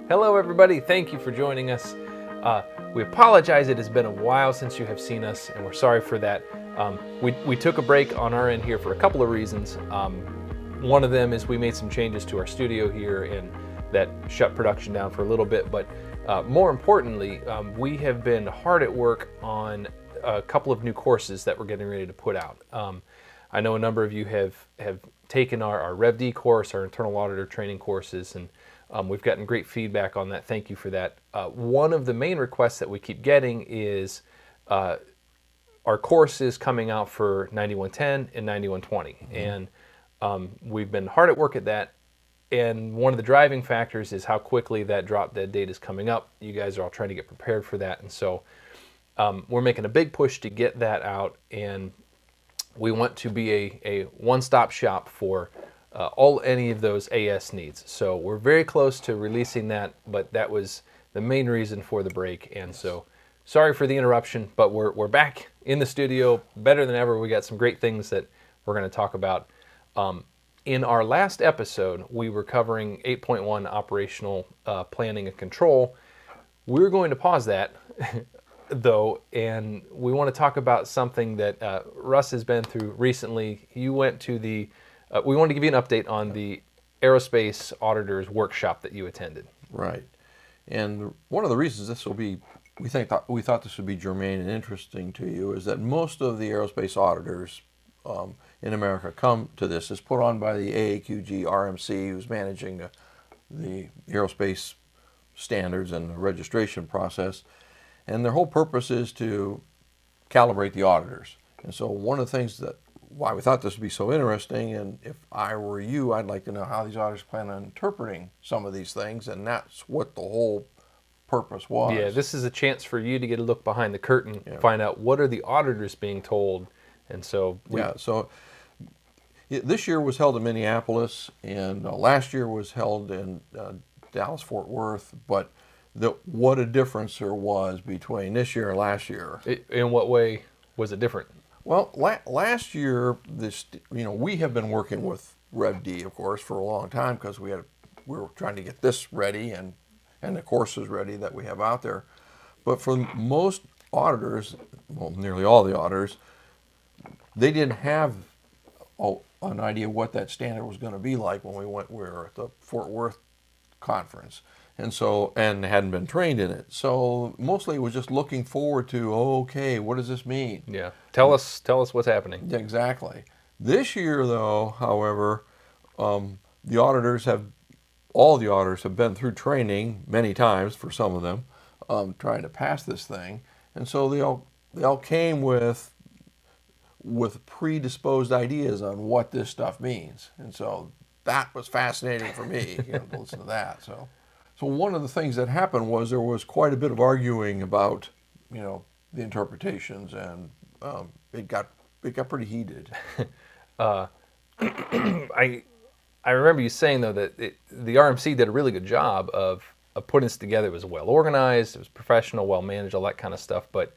Hello, everybody. Thank you for joining us. We apologize. It has been a while since you have seen us, and we're sorry for that. We took a break on our end here for a couple of reasons. One of them is we made some changes to our studio here, and that shut production down for a little bit. But more importantly, we have been hard at work on a couple of new courses that we're getting ready to put out. I know a number of you have taken our RevD course, our internal auditor training courses, and we've gotten great feedback on that. Thank you for that. One of the main requests that we keep getting is our courses coming out for 9110 and 9120. And we've been hard at work at that. And one of the driving factors is how quickly that drop dead date is coming up. You guys are all trying to get prepared for that. And so we're making a big push to get that out. And we want to be a one-stop shop for any of those AS needs. So we're very close to releasing that, but that was the main reason for the break. And so sorry for the interruption, but we're back in the studio better than ever. We got some great things that we're going to talk about. In our last episode, we were covering 8.1 operational planning and control. We're going to pause that though, and we want to talk about something that Russ has been through recently. You went to we wanted to give you an update on the aerospace auditors workshop that you attended. Right, and one of the reasons this will be, we thought this would be germane and interesting to you, is that most of the aerospace auditors in America come to this. It's put on by the AAQG RMC, who's managing the aerospace standards and the registration process, and their whole purpose is to calibrate the auditors. And so one of the things why we thought this would be so interesting, and if I were you, I'd like to know how these auditors plan on interpreting some of these things, and that's what the whole purpose was. Yeah, this is a chance for you to get a look behind the curtain, find out what are the auditors being told, and so... This year was held in Minneapolis, and last year was held in Dallas-Fort Worth, but what a difference there was between this year and last year. In what way was it different? Well, last year, we have been working with RevD, of course, for a long time because we were trying to get this ready and the courses ready that we have out there. But for most auditors, well, nearly all the auditors, they didn't have an idea what that standard was going to be like when we were at the Fort Worth conference. And hadn't been trained in it. So mostly it was just looking forward to, okay, what does this mean? Yeah. Tell us what's happening. Exactly. This year, though, however, all the auditors have been through training many times for some of them, trying to pass this thing. And so they all came with predisposed ideas on what this stuff means. And so that was fascinating for me, to listen to that. So one of the things that happened was there was quite a bit of arguing about, the interpretations, and it got pretty heated. I remember you saying though that the RMC did a really good job of putting this together. It was well organized, it was professional, well managed, all that kind of stuff. But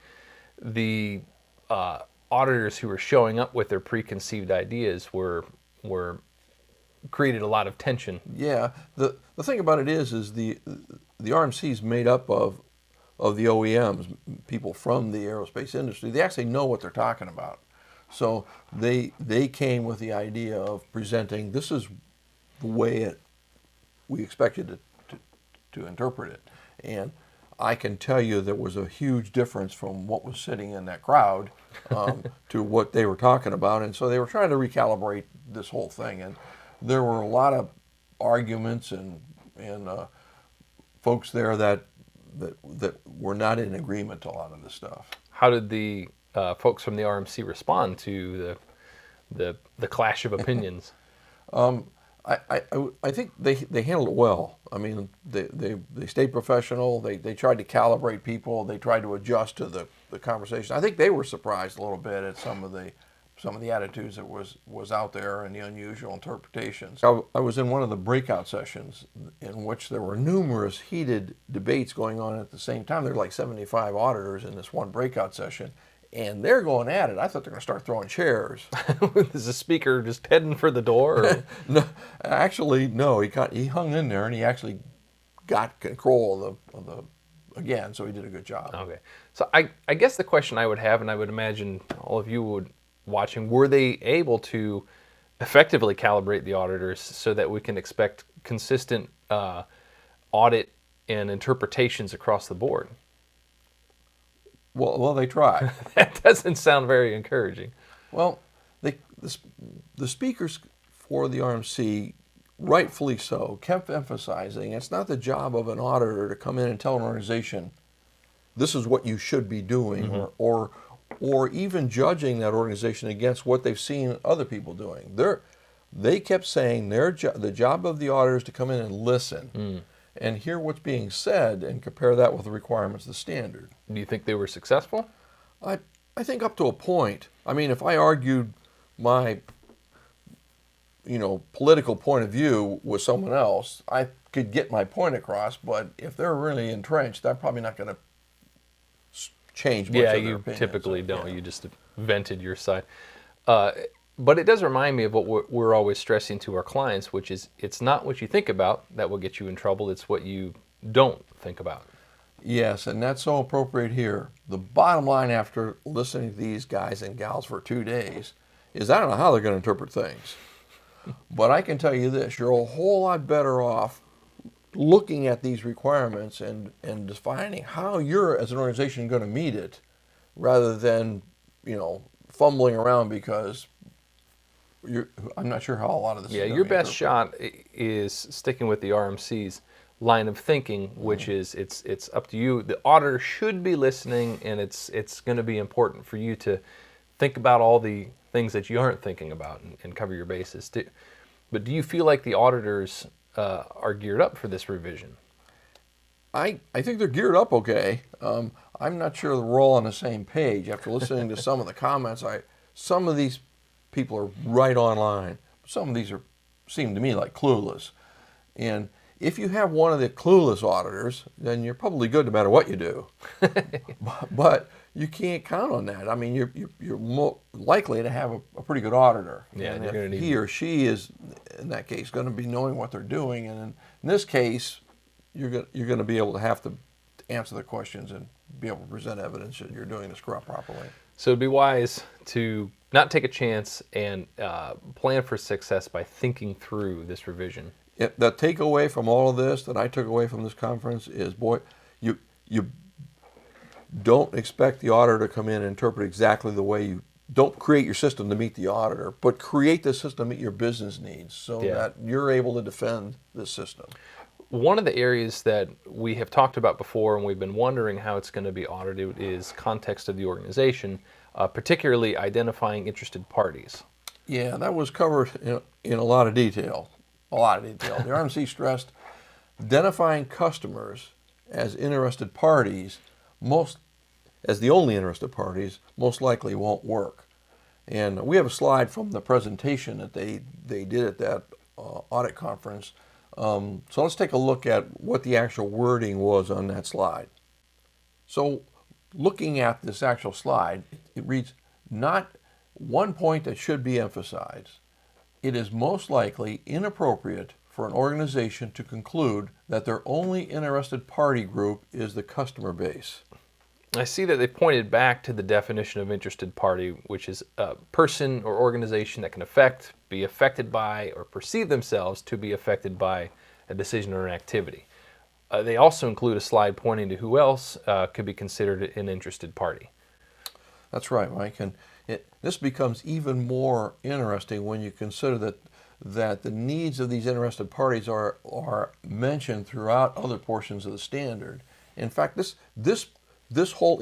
the auditors who were showing up with their preconceived ideas were created a lot of tension. Yeah, the thing about it is the RMC is made up of the OEMs, people from the aerospace industry. They actually know what they're talking about. So they came with the idea of presenting, this is the way we expected to interpret it. And I can tell you there was a huge difference from what was sitting in that crowd to what they were talking about. And so they were trying to recalibrate this whole thing. And there were a lot of arguments and folks there that were not in agreement to a lot of this stuff. How did the folks from the RMC respond to the clash of opinions? I think they handled it well. I mean, they stayed professional. They tried to calibrate people. They tried to adjust to the conversation. I think they were surprised a little bit at some of the attitudes that was out there and the unusual interpretations. I was in one of the breakout sessions in which there were numerous heated debates going on at the same time. There were like 75 auditors in this one breakout session, and they're going at it. I thought they were going to start throwing chairs. Is the speaker just heading for the door? Or? No, actually, no. He hung in there, and he actually got control of the again, so he did a good job. Okay. So I guess the question I would have, and I would imagine all of you would watching, were they able to effectively calibrate the auditors so that we can expect consistent audit and interpretations across the board? Well, they tried. That doesn't sound very encouraging. Well, the speakers for the RMC, rightfully so, kept emphasizing it's not the job of an auditor to come in and tell an organization, this is what you should be doing, or even judging that organization against what they've seen other people doing. They kept saying the job of the auditor is to come in and listen and hear what's being said and compare that with the requirements of the standard. Do you think they were successful? I think up to a point. I mean, if I argued my political point of view with someone else, I could get my point across, but if they're really entrenched, I'm probably not going to change much of their opinion. You typically don't. Yeah. You just vented your side. But it does remind me of what we're always stressing to our clients, which is it's not what you think about that will get you in trouble. It's what you don't think about. Yes, and that's so appropriate here. The bottom line after listening to these guys and gals for 2 days is I don't know how they're going to interpret things. But I can tell you this, you're a whole lot better off looking at these requirements and defining how you're, as an organization, going to meet it, rather than, fumbling around because I'm not sure how a lot of this is going to your best shot is sticking with the RMC's line of thinking, which is it's up to you. The auditor should be listening, and it's going to be important for you to think about all the things that you aren't thinking about and cover your bases. But do you feel like the auditors are geared up for this revision? I think they're geared up okay. I'm not sure that we're all on the same page. After listening to some of the comments, some of these people are right on line. Some of these seem to me like clueless. And if you have one of the clueless auditors, then you're probably good no matter what you do. But you can't count on that. I mean, you're more likely to have a pretty good auditor. Yeah, and you're if gonna need he or she is, in that case, going to be knowing what they're doing. And in this case, you're going to be able to have to answer the questions and be able to present evidence that you're doing this properly. So it'd be wise to not take a chance and plan for success by thinking through this revision. The takeaway from all of this that I took away from this conference is, boy, you don't expect the auditor to come in and interpret exactly the way you. Don't create your system to meet the auditor, but create the system to meet your business needs so that you're able to defend this system. One of the areas that we have talked about before and we've been wondering how it's going to be audited is context of the organization, particularly identifying interested parties. Yeah, that was covered in a lot of detail. The RMC stressed identifying customers as interested parties, as the only interested parties, most likely won't work. And we have a slide from the presentation that they did at that audit conference. So let's take a look at what the actual wording was on that slide. So looking at this actual slide, it reads, not one point that should be emphasized. It is most likely inappropriate for an organization to conclude that their only interested party group is the customer base. I see that they pointed back to the definition of interested party, which is a person or organization that can be affected by, or perceive themselves to be affected by a decision or an activity. They also include a slide pointing to who else could be considered an interested party. That's right, Mike. And this becomes even more interesting when you consider that the needs of these interested parties are mentioned throughout other portions of the standard. In fact, this whole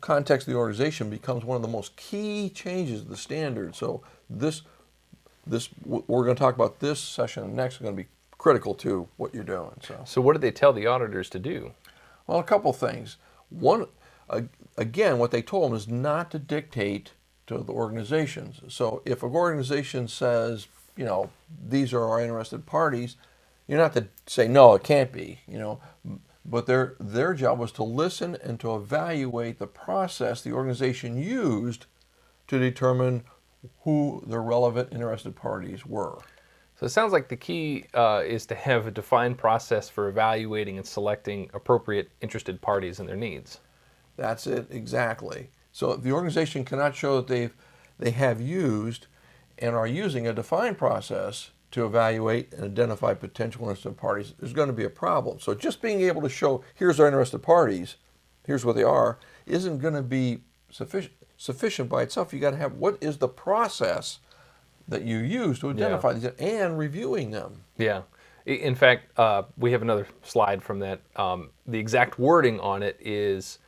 context of the organization becomes one of the most key changes of the standard. So we're going to talk about this session and next is going to be critical to what you're doing. So what did they tell the auditors to do? Well, a couple things. One, again, what they told them is not to dictate to the organizations. So if an organization says, these are our interested parties, you're not to say, no, it can't be, But their job was to listen and to evaluate the process the organization used to determine who the relevant interested parties were. So it sounds like the key is to have a defined process for evaluating and selecting appropriate interested parties and their needs. That's it, exactly. So if the organization cannot show that they have used and are using a defined process to evaluate and identify potential interested parties, there's going to be a problem. So just being able to show, here's our interested parties, here's what they are, isn't going to be sufficient by itself. You got to have, what is the process that you use to identify these and reviewing them? Yeah. In fact, we have another slide from that. The exact wording on it is,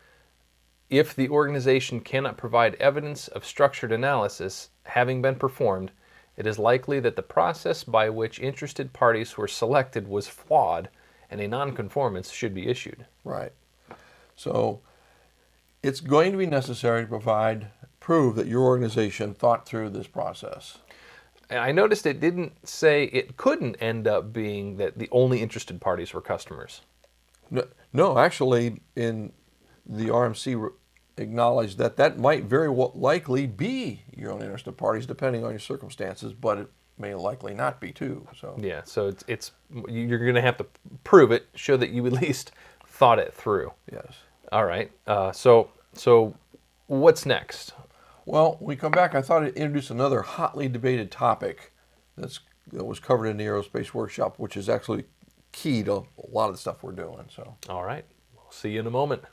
if the organization cannot provide evidence of structured analysis having been performed, it is likely that the process by which interested parties were selected was flawed and a nonconformance should be issued. Right. So it's going to be necessary to prove that your organization thought through this process. And I noticed it didn't say it couldn't end up being that the only interested parties were customers. No, actually, in the RMC acknowledged that might very likely be your own interested parties, depending on your circumstances, but it may likely not be too. So yeah, so it's you're going to have to prove it, show that you at least thought it through. Yes. All right. So what's next? Well, when we come back, I thought I'd introduce another hotly debated topic that was covered in the aerospace workshop, which is actually key to a lot of the stuff we're doing. So. All right. We'll see you in a moment.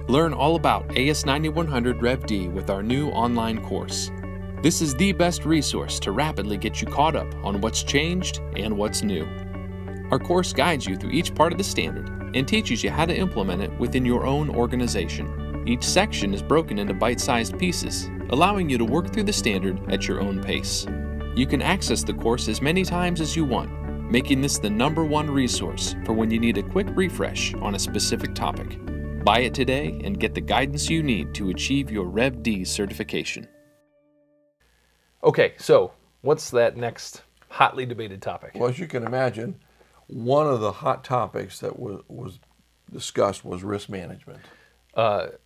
Learn all about AS9100 Rev D with our new online course. This is the best resource to rapidly get you caught up on what's changed and what's new. Our course guides you through each part of the standard and teaches you how to implement it within your own organization. Each section is broken into bite-sized pieces, allowing you to work through the standard at your own pace. You can access the course as many times as you want, making this the #1 resource for when you need a quick refresh on a specific topic. Buy it today and get the guidance you need to achieve your Rev D certification. Okay, so what's that next hotly debated topic? Well, as you can imagine, one of the hot topics that was discussed was risk management.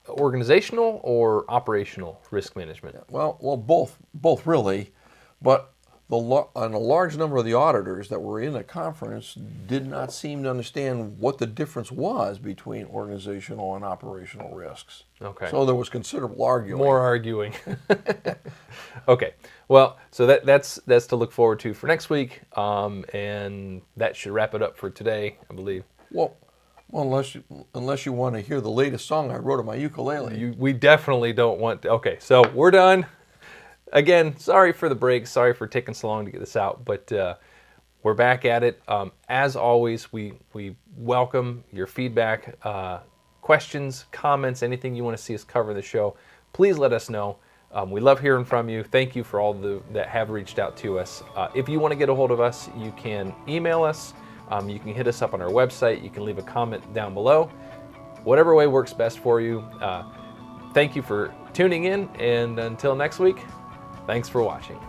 Organizational or operational risk management? Well, both really, but and a large number of the auditors that were in the conference did not seem to understand what the difference was between organizational and operational risks. Okay. So there was considerable arguing. More arguing. Okay. Well, so that's to look forward to for next week, and that should wrap it up for today, I believe. Well, unless you want to hear the latest song I wrote on my ukulele. We definitely don't want to. Okay, so we're done. Again, sorry for the break. Sorry for taking so long to get this out, but we're back at it. As always, we welcome your feedback, questions, comments, anything you want to see us cover in the show. Please let us know. We love hearing from you. Thank you for all that have reached out to us. If you want to get a hold of us, you can email us. You can hit us up on our website. You can leave a comment down below. Whatever way works best for you. Thank you for tuning in, and until next week, thanks for watching.